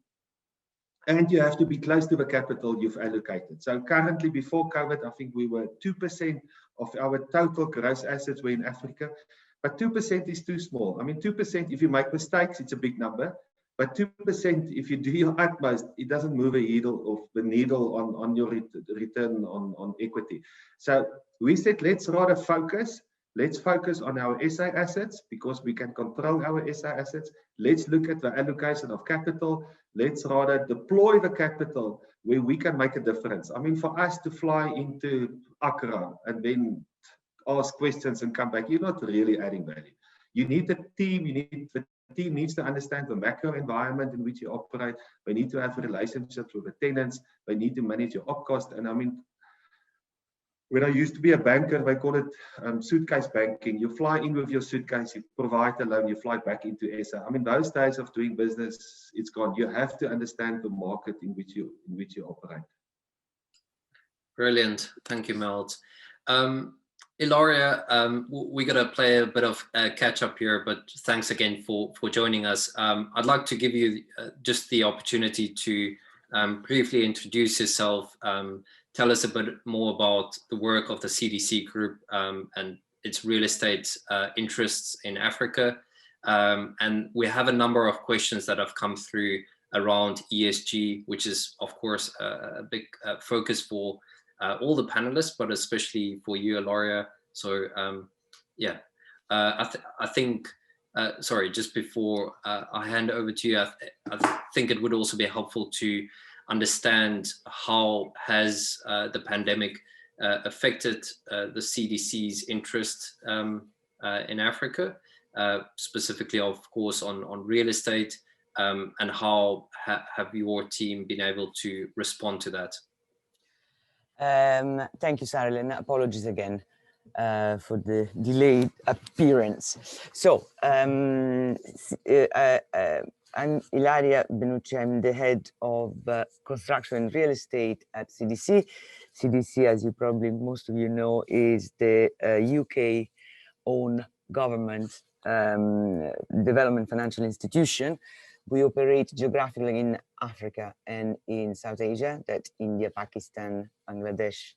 and you have to be close to the capital you've allocated. So currently, before COVID, I think we were 2% of our total gross assets were in Africa. But 2% is too small. I mean, 2%, if you make mistakes, it's a big number. But 2%, if you do your utmost, it doesn't move the needle on your return on equity. So we said, let's rather focus. Let's focus on our SA assets because we can control our SA assets. Let's look at the allocation of capital. Let's rather deploy the capital where we can make a difference. I mean, for us to fly into Accra and then ask questions and come back, you're not really adding value. You need a team. The team needs to understand the macro environment in which you operate. They need to have relationships with the tenants. They need to manage your op cost. And I mean, when I used to be a banker, they call it suitcase banking. You fly in with your suitcase, you provide a loan, you fly back into SA. I mean, those days of doing business, it's gone. You have to understand the market in which you operate. Brilliant. Thank you, Meld. Ilaria, we're going to play a bit of catch up here, but thanks again for joining us. I'd like to give you just the opportunity to briefly introduce yourself, tell us a bit more about the work of the CDC Group and its real estate interests in Africa. And we have a number of questions that have come through around ESG, which is, of course, a big focus for all the panelists, but especially for you, Ilaria. So yeah, I think, sorry, just before I hand over to you, I think it would also be helpful to understand how has the pandemic affected the CDC's interest in Africa, specifically, of course, on real estate, and how have your team been able to respond to that? Thank you, Sarah, and apologies again for the delayed appearance. So I'm Ilaria Benucci. I'm the head of construction and real estate at CDC. CDC, as you probably most of you know, is the UK-owned government development financial institution. We operate geographically in Africa and in South Asia, that's India, Pakistan, Bangladesh,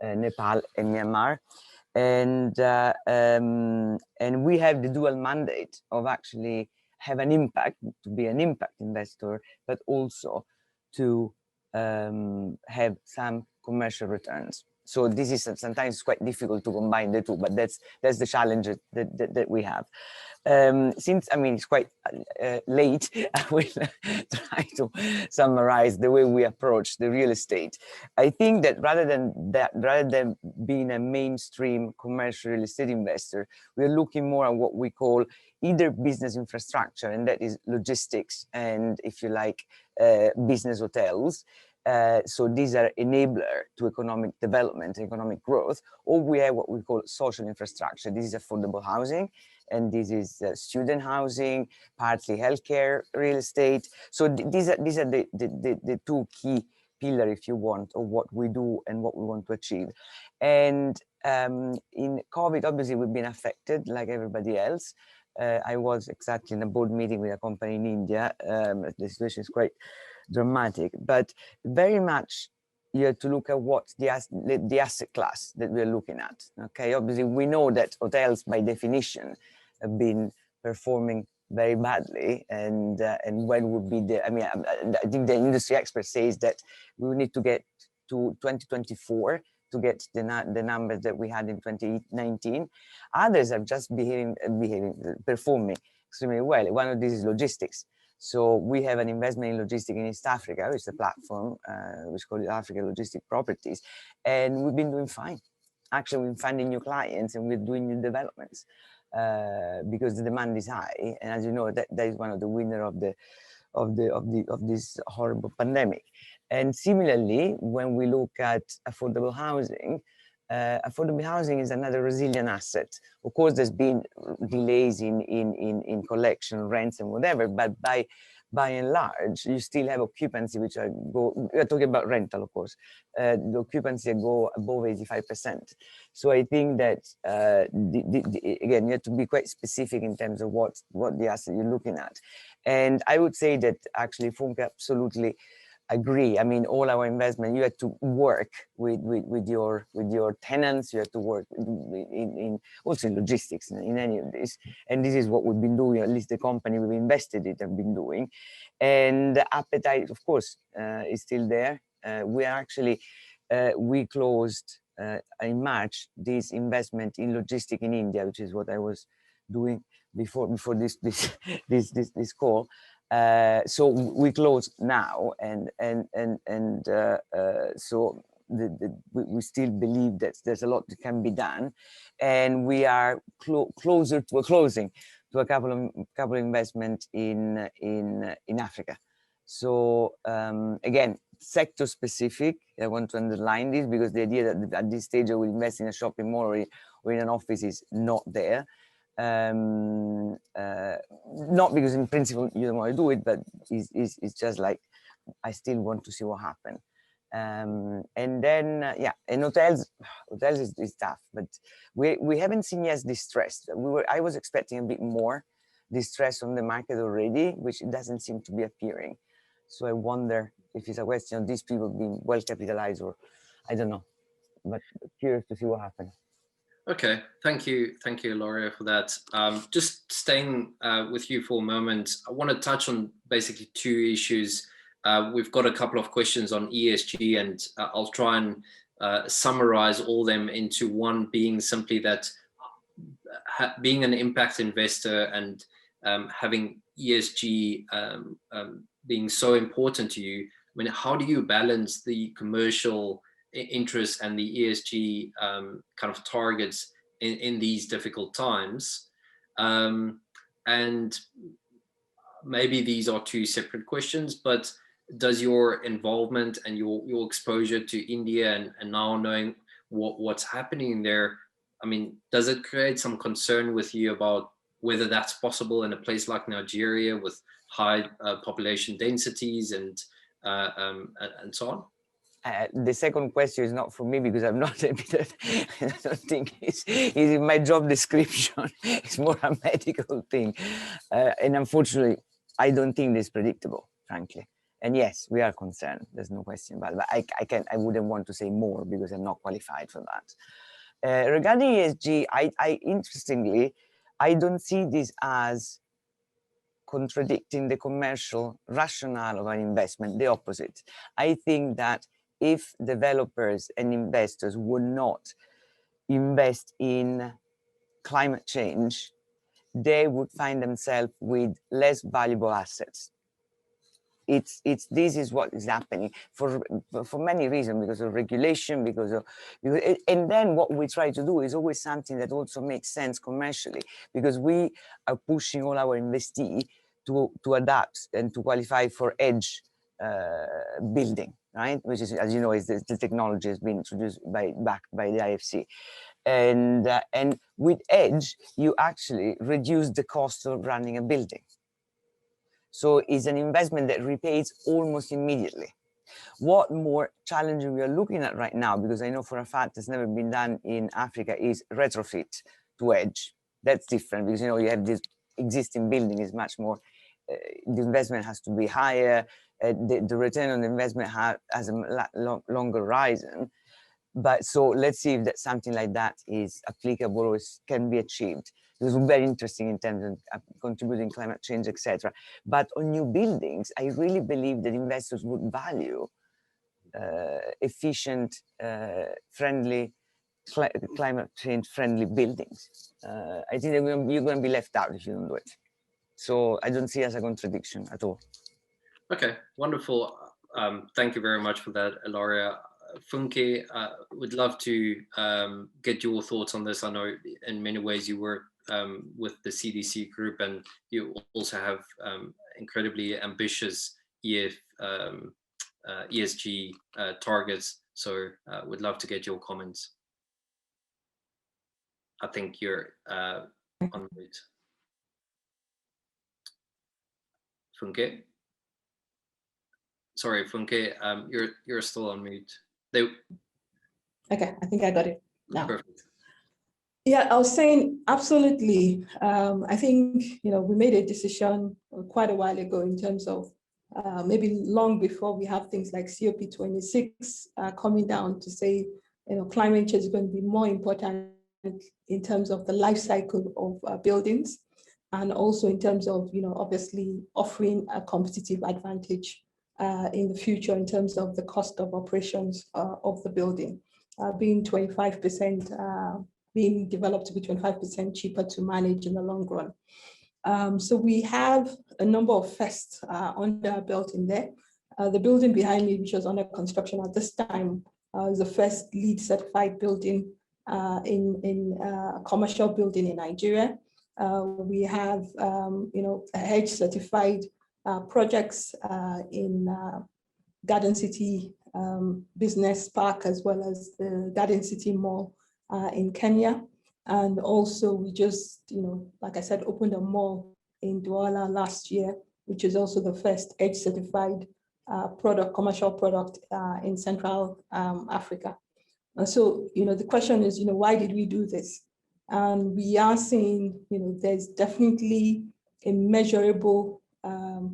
Nepal, and Myanmar. And we have the dual mandate of actually have an impact, to be an impact investor, but also to have some commercial returns. So this is sometimes quite difficult to combine the two, but that's the challenge that we have. Since, I mean, it's quite late, I will try to summarize the way we approach the real estate. I think that rather than being a mainstream commercial real estate investor, we're looking more at what we call either business infrastructure, and that is logistics and, if you like, business hotels. So these are enabler to economic development, economic growth, or we have what we call social infrastructure. This is affordable housing, and this is student housing, partly healthcare real estate. So these are the two key pillar, if you want, of what we do and what we want to achieve. And in COVID, obviously, we've been affected like everybody else. I was exactly in a board meeting with a company in India. The situation is quite dramatic, but very much you have to look at what the asset class that we're looking at. Okay, obviously, we know that hotels, by definition, have been performing very badly, and when would be the, I mean, I think the industry expert says that we will need to get to 2024 to get the numbers that we had in 2019. Others are just performing extremely well. One of these is logistics. So we have an investment in logistics in East Africa, which is a platform which is called Africa Logistic Properties, and we've been doing fine. Actually, we're finding new clients and we're doing new developments because the demand is high. And as you know, that is one of the winners of this horrible pandemic. And similarly, when we look at affordable housing is another resilient asset. Of course, there's been delays in collection, rents and whatever, but by and large, you still have occupancy, which we're talking about rental, of course, the occupancy go above 85%. So I think that, again, you have to be quite specific in terms of what the asset you're looking at. And I would say that actually Funke absolutely agree. I mean, all our investment, you have to work with your tenants. You have to work also in logistics in any of this. And this is what we've been doing. At least the company we've invested in have been doing. And the appetite, of course, is still there. We actually we closed in March this investment in logistics in India, which is what I was doing before this call. So we close now, and so we still believe that there's a lot that can be done, and we are closer to a closing to a couple of investments in Africa. So again, sector specific. I want to underline this because the idea that at this stage I will invest in a shopping mall or in an office is not there. Not because in principle you don't want to do it, but it's just like I still want to see what happens. And then yeah, and hotels is tough, but we haven't seen yet distress. I was expecting a bit more distress on the market already, which it doesn't seem to be appearing. So I wonder if it's a question of these people being well capitalized, or I don't know, but curious to see what happens. Okay, thank you, Ilaria, for that. Just staying with you for a moment, I want to touch on basically two issues. We've got a couple of questions on ESG, and I'll try and summarize all them into one, being simply that being an impact investor and having ESG being so important to you. I mean, how do you balance the commercial interest and the ESG kind of targets in these difficult times? And maybe these are two separate questions, but does your involvement and your exposure to India and now knowing what's happening there, I mean, does it create some concern with you about whether that's possible in a place like Nigeria with high population densities and so on? The second question is not for me because I'm not I don't think it's in my job description. It's more a medical thing. And unfortunately, I don't think it's predictable, frankly. And yes, we are concerned. There's no question about it. But I wouldn't want to say more because I'm not qualified for that. Regarding ESG, interestingly, I don't see this as contradicting the commercial rationale of an investment. The opposite. I think that if developers and investors would not invest in climate change, they would find themselves with less valuable assets. This is what is happening for many reasons, because of regulation, and then what we try to do is always something that also makes sense commercially, because we are pushing all our investees to adapt and to qualify for edge building, right? Which is, as you know, is the technology has been introduced backed by the IFC, and with edge you actually reduce the cost of running a building. So it's an investment that repays almost immediately. What more challenging we are looking at right now, because I know for a fact it's never been done in Africa, is retrofit to edge. That's different because, you know, you have this existing building is much more, the investment has to be higher, the return on the investment has a longer horizon. But so let's see if that something like that is applicable or can be achieved. This is very interesting in terms of contributing climate change, etc. But on new buildings, I really believe that investors would value efficient, friendly, climate change friendly buildings. I think you're going to be left out if you don't do it. So I don't see it as a contradiction at all. Okay, wonderful. Thank you very much for that, Ilaria. Funke, would love to get your thoughts on this. I know in many ways you work with the CDC group, and you also have incredibly ambitious ESG targets. So would love to get your comments. I think you're on mute. Funke? Sorry, Funke, you're still on mute. Okay, I think I got it now. Perfect. Yeah, I was saying absolutely. I think, you know, we made a decision quite a while ago in terms of maybe long before we have things like COP26 coming down to say, you know, climate change is going to be more important in terms of the life cycle of buildings, and also in terms of, you know, obviously offering a competitive advantage in the future in terms of the cost of operations of the building, being 25%, being developed to be 25% cheaper to manage in the long run. So we have a number of firsts under our belt in there. The building behind me, which was under construction at this time, is the first LEED certified building in a commercial building in Nigeria. We have, you know, EDGE certified projects in Garden City Business Park, as well as the Garden City Mall in Kenya. And also we just, you know, like I said, opened a mall in Douala last year, which is also the first EDGE certified commercial product in Central Africa. And so, you know, the question is, you know, why did we do this? And we are seeing, you know, there's definitely a measurable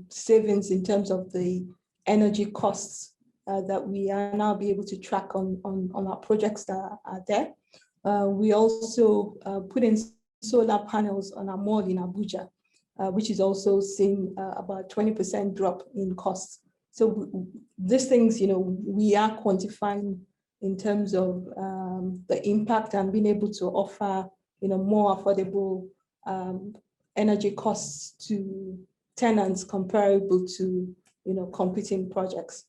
savings in terms of the energy costs that we are now be able to track on our projects that are there. We also put in solar panels on our mall in Abuja, which is also seeing about 20% drop in costs. So these things, you know, we are quantifying in terms of the impact and being able to offer, you know, more affordable energy costs to tenants comparable to, you know, competing projects.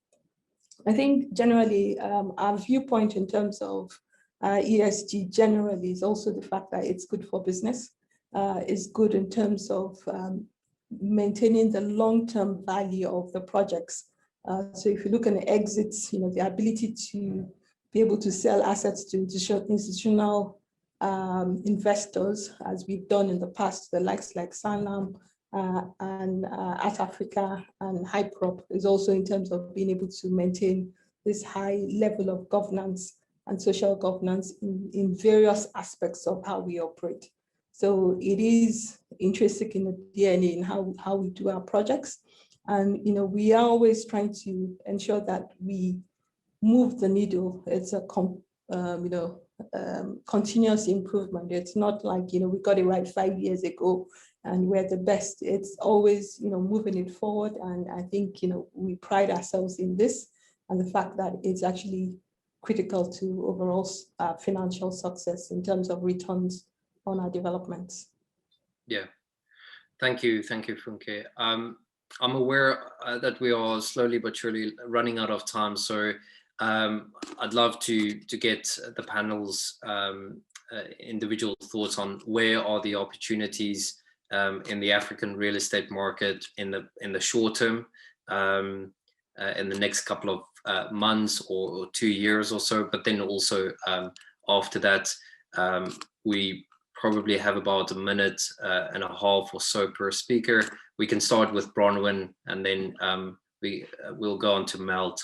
I think generally our viewpoint in terms of ESG generally is also the fact that it's good for business. It's good in terms of maintaining the long-term value of the projects. So if you look at the exits, you know, the ability to be able to sell assets to institutional investors, as we've done in the past, the likes like Sanlam and Art Africa and Hyprop, is also in terms of being able to maintain this high level of governance and social governance in various aspects of how we operate. So it is intrinsic in the DNA in how we do our projects. And, you know, we are always trying to ensure that we move the needle. It's a continuous improvement. It's not like, you know, we got it right 5 years ago and we're the best. It's always, you know, moving it forward. And I think, you know, we pride ourselves in this and the fact that it's actually critical to overall financial success in terms of returns on our developments. Yeah, thank you, Funke. I'm aware that we are slowly but surely running out of time, so I'd love to get the panel's individual thoughts on where are the opportunities in the African real estate market in the short term, in the next couple of months or 2 years or so, but then also after that, we probably have about 1.5 minutes or so per speaker. We can start with Bronwyn and then we'll go on to Melt.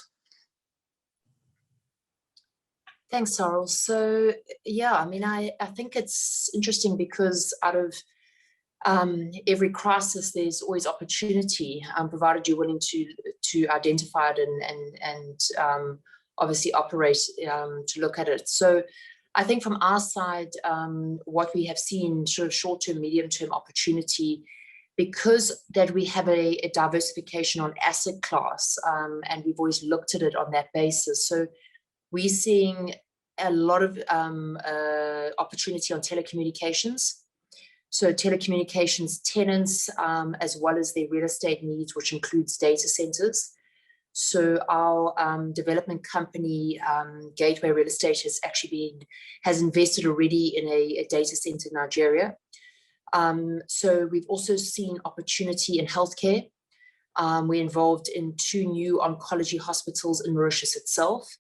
Thanks, Sorrel. So yeah, I mean, I think it's interesting because out of every crisis, there's always opportunity, provided you're willing to identify it and obviously operate to look at it. So I think from our side, what we have seen sort of short-term, medium-term opportunity, because that we have a diversification on asset class, and we've always looked at it on that basis. So we're seeing a lot of opportunity on telecommunications. So telecommunications tenants, as well as their real estate needs, which includes data centers. So our development company, Gateway Real Estate, has invested already in a data center in Nigeria. So we've also seen opportunity in healthcare. We're involved in 2 new oncology hospitals in Mauritius itself.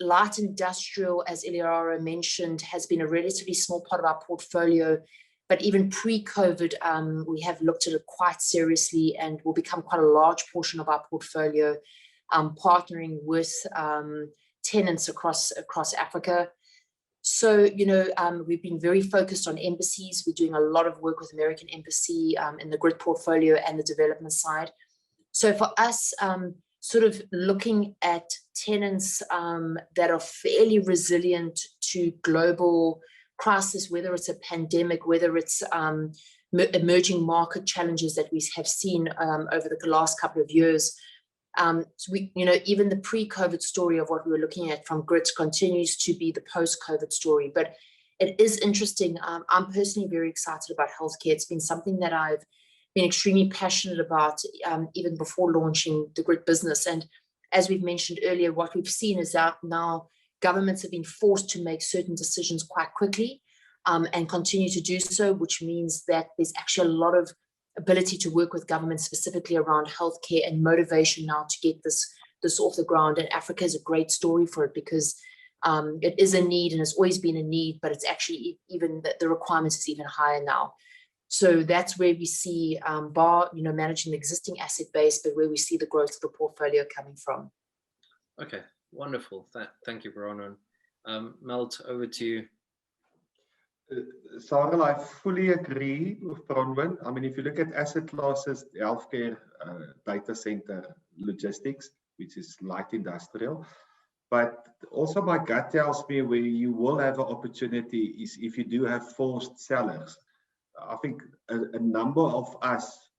Light industrial, as Eliara mentioned, has been a relatively small part of our portfolio, but even pre-COVID, we have looked at it quite seriously and will become quite a large portion of our portfolio, partnering with tenants across Africa. So, you know, we've been very focused on embassies. We're doing a lot of work with American Embassy in the grid portfolio and the development side. So for us, sort of looking at tenants that are fairly resilient to global crisis, whether it's a pandemic, whether it's emerging market challenges that we have seen over the last couple of years. So we, you know, even the pre-COVID story of what we were looking at from grids continues to be the post-COVID story. But it is interesting. I'm personally very excited about healthcare. It's been something that I've been extremely passionate about even before launching the grid business. And as we've mentioned earlier, what we've seen is that now governments have been forced to make certain decisions quite quickly and continue to do so, which means that there's actually a lot of ability to work with governments specifically around healthcare and motivation now to get this off the ground. And Africa is a great story for it because it is a need and it's always been a need, but it's actually even the requirements is even higher now. So that's where we see managing the existing asset base, but where we see the growth of the portfolio coming from. Okay, wonderful. Thank you, Bronwyn. Melt, over to you. Sarah, I fully agree with Bronwyn. I mean, if you look at asset classes, healthcare, data center, logistics, which is light industrial, but also my gut tells me where you will have an opportunity is if you do have forced sellers. I think a number of us,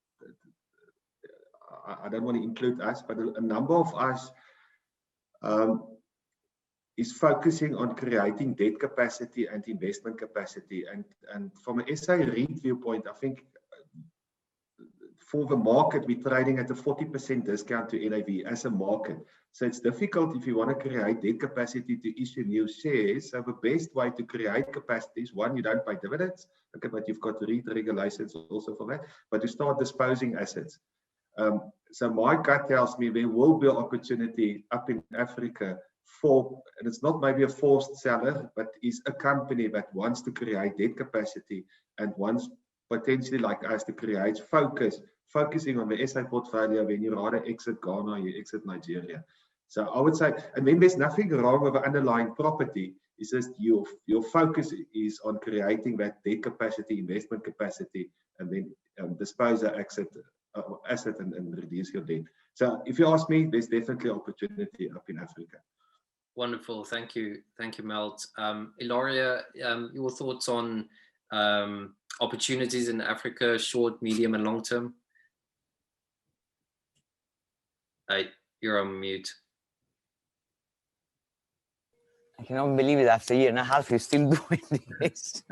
I don't want to include us, but a number of us is focusing on creating debt capacity and investment capacity. And from an SA REIT viewpoint, I think for the market, we're trading at a 40% discount to NAV as a market. So it's difficult if you want to create debt capacity to issue new shares. So the best way to create capacity is, one, you don't pay dividends. Okay, but you've got REIT regulations also for that. But you start disposing assets. So my gut tells me there will be an opportunity up in Africa for, and it's not maybe a forced seller, but is a company that wants to create debt capacity and wants potentially like us to create focusing on the SA portfolio. When you rather exit Ghana, you exit Nigeria. So I would say, and then there's nothing wrong with the underlying property. It's just your focus is on creating that debt capacity, investment capacity, and then dispose of asset and reduce your debt. So if you ask me, there's definitely opportunity up in Africa. Wonderful, thank you, Melt. Ilaria, your thoughts on opportunities in Africa, short, medium, and long term? You're on mute. I cannot believe it, after a year and a half, you're still doing this.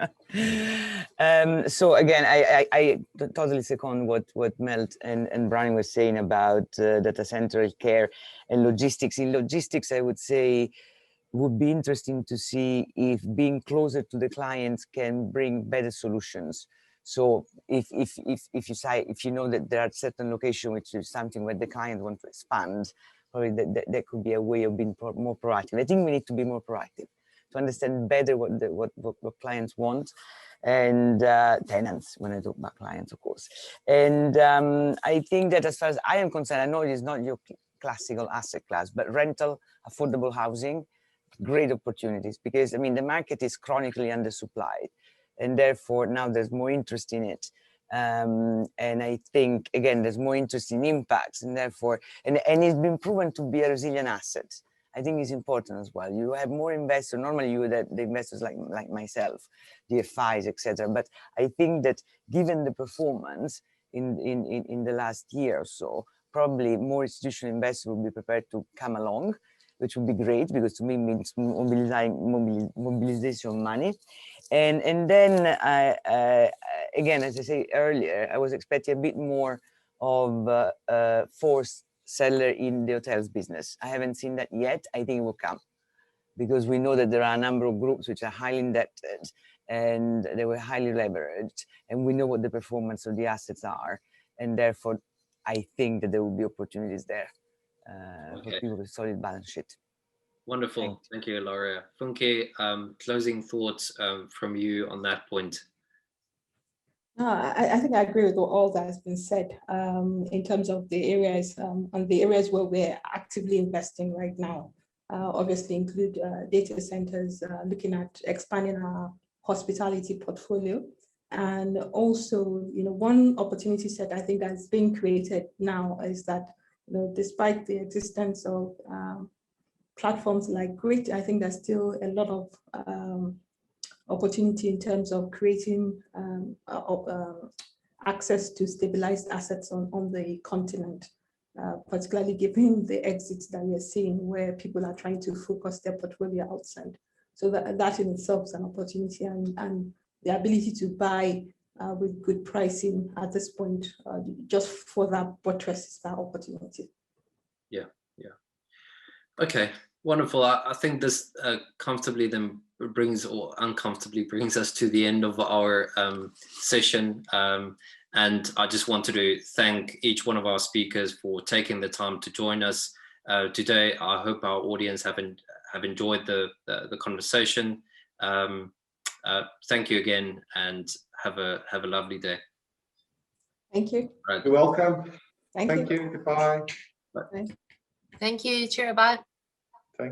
So again, I totally second what Melt and Brian were saying about data center care and logistics. In logistics, I would say, would be interesting to see if being closer to the clients can bring better solutions. So if you know that there are certain locations which is something where the client wants to expand, probably that could be a way of being more proactive. I think we need to be more proactive to understand better what clients want, and tenants, when I talk about clients, of course. And I think that as far as I am concerned, I know it is not your classical asset class, but rental, affordable housing, great opportunities, because I mean the market is chronically undersupplied, and therefore now there's more interest in it. And I think again there's more interest in impacts, and therefore and it's been proven to be a resilient asset. I think it's important as well. You have more investors. Normally you would have the investors like myself, DFIs, etc. But I think that given the performance in the last year or so, probably more institutional investors will be prepared to come along, which would be great, because to me means mobilization of money. And then again, as I said earlier, I was expecting a bit more of forced seller in the hotels business. I haven't seen that yet. I think it will come, because we know that there are a number of groups which are highly indebted and they were highly leveraged, and we know what the performance of the assets are, and therefore I think that there will be opportunities there for people with solid balance sheet. Wonderful. Thank you, Laura. Funke, closing thoughts from you on that point. I think I agree with all that has been said in terms of the areas and the areas where we're actively investing right now. Obviously include data centers, looking at expanding our hospitality portfolio. And also, one opportunity set I think that's being created now is that, despite the existence of platforms like Grit, I think there's still a lot of opportunity in terms of creating access to stabilized assets on the continent, particularly given the exits that we are seeing where people are trying to focus their portfolio outside. So that in itself is an opportunity, and the ability to buy with good pricing at this point, just for that buttresses that opportunity. Yeah. Okay, wonderful. I think this comfortably then brings, or uncomfortably brings us to the end of our session. And I just wanted to thank each one of our speakers for taking the time to join us today. I hope our audience have enjoyed the conversation. Thank you again, and have a lovely day. Thank you. You're welcome. Thank you. Goodbye. Thank you. Cheers. Bye.